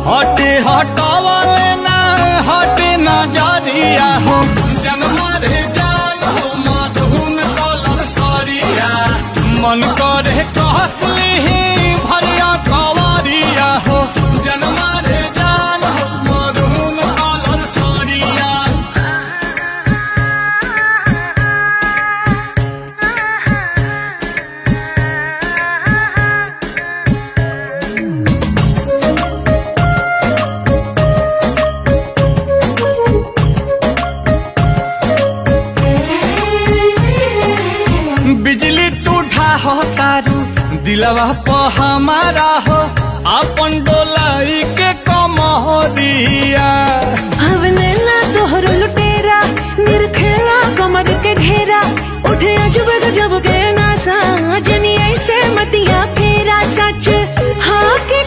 हटे हटावले ना हटे नजरिया हो जनमा रे जान हो मधुन कलर सरिया मन करे कहसली भरिया कवरिया हो जनमा रे जान हो मधुन कलर सरिया। बिजली टूठा हो तारू दिलवा प हमारा हो अपन डोलाई के कमरिया हवनेला तोहर लुटेरा निरखेला कमर के घेरा उठे अजब गजब के नासा जनी ऐसे मतिया फेरा सच हाँ के